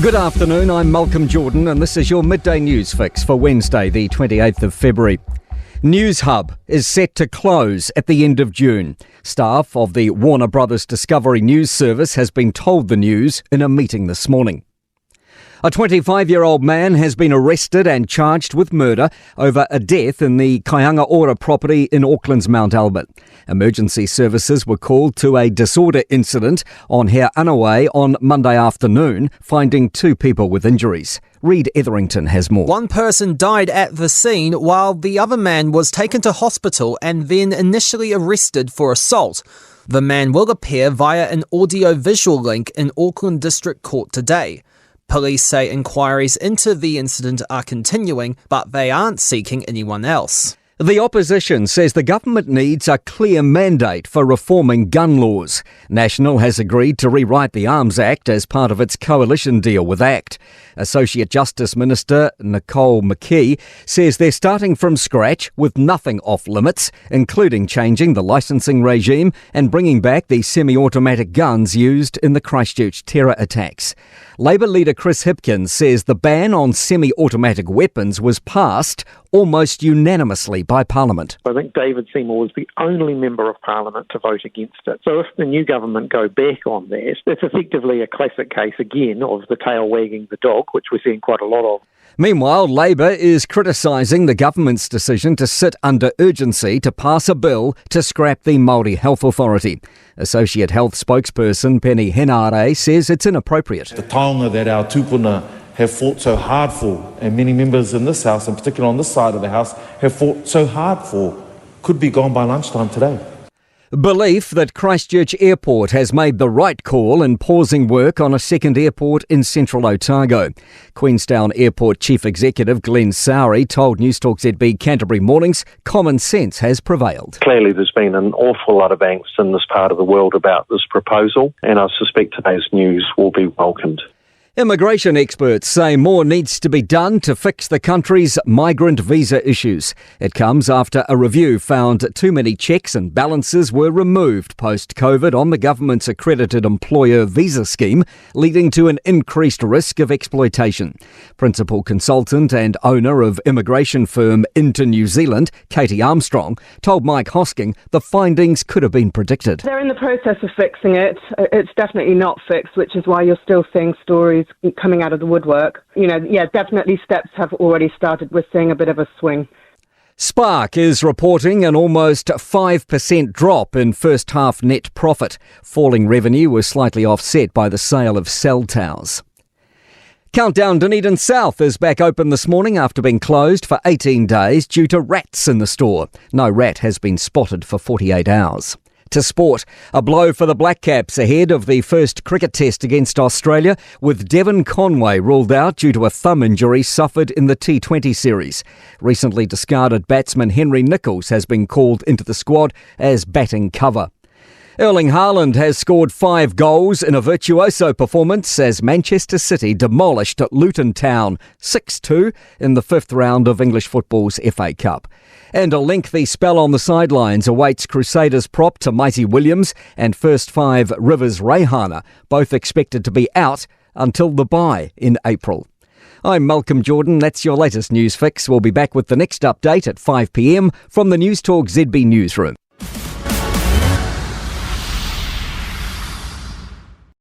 Good afternoon, I'm Malcolm Jordan and this is your Midday News Fix for Wednesday the 28th of February. News Hub is set to close at the end of June. Staff of the Warner Brothers Discovery News Service has been told the news in a meeting this morning. A 25-year-old man has been arrested and charged with murder over a death in the Kaianga Ora property in Auckland's Mount Albert. Emergency services were called to a disorder incident on Hare Anaway on Monday afternoon, finding 2 people with injuries. Reid Etherington has more. One person died at the scene while the other man was taken to hospital and then initially arrested for assault. The man will appear via an audio-visual link in Auckland District Court today. Police say inquiries into the incident are continuing, but they aren't seeking anyone else. The opposition says the government needs a clear mandate for reforming gun laws. National has agreed to rewrite the Arms Act as part of its coalition deal with ACT. Associate Justice Minister Nicole McKee says they're starting from scratch with nothing off limits, including changing the licensing regime and bringing back the semi-automatic guns used in the Christchurch terror attacks. Labour leader Chris Hipkins says the ban on semi-automatic weapons was passed almost unanimously by Parliament. I think David Seymour was the only member of Parliament to vote against it. So if the new government go back on that, it's effectively a classic case again of the tail wagging the dog, which we're seeing quite a lot of. Meanwhile, Labour is criticising the government's decision to sit under urgency to pass a bill to scrap the Māori Health Authority. Associate Health spokesperson Penny Henare says it's inappropriate. The taonga that our tupuna have fought so hard for, and many members in this House, in particular on this side of the House, have fought so hard for, could be gone by lunchtime today. Belief that Christchurch Airport has made the right call in pausing work on a second airport in central Otago. Queenstown Airport Chief Executive Glenn Sowry told Newstalk ZB Canterbury Mornings common sense has prevailed. Clearly there's been an awful lot of angst in this part of the world about this proposal, and I suspect today's news will be welcomed. Immigration experts say more needs to be done to fix the country's migrant visa issues. It comes after a review found too many checks and balances were removed post-COVID on the government's accredited employer visa scheme, leading to an increased risk of exploitation. Principal consultant and owner of immigration firm Into New Zealand, Katie Armstrong, told Mike Hosking the findings could have been predicted. They're in the process of fixing it. It's definitely not fixed, which is why you're still seeing stories coming out of the woodwork. Definitely steps have already started. We're seeing a bit of a swing. Spark is reporting an almost 5% drop in first half net profit. Falling revenue was slightly offset by the sale of cell towers. Countdown Dunedin South is back open this morning after being closed for 18 days due to rats in the store. No rat has been spotted for 48 hours. To sport, a blow for the Black Caps ahead of the first cricket test against Australia, with Devon Conway ruled out due to a thumb injury suffered in the T20 series. Recently discarded batsman Henry Nicholls has been called into the squad as batting cover. Erling Haaland has scored 5 goals in a virtuoso performance as Manchester City demolished Luton Town 6-2 in the 5th round of English football's FA Cup. And a lengthy spell on the sidelines awaits Crusaders prop Tamaiti Williams and first 5 Rivers Reihana, both expected to be out until the bye in April. I'm Malcolm Jordan. That's your latest news fix. We'll be back with the next update at 5 p.m. from the Newstalk ZB newsroom.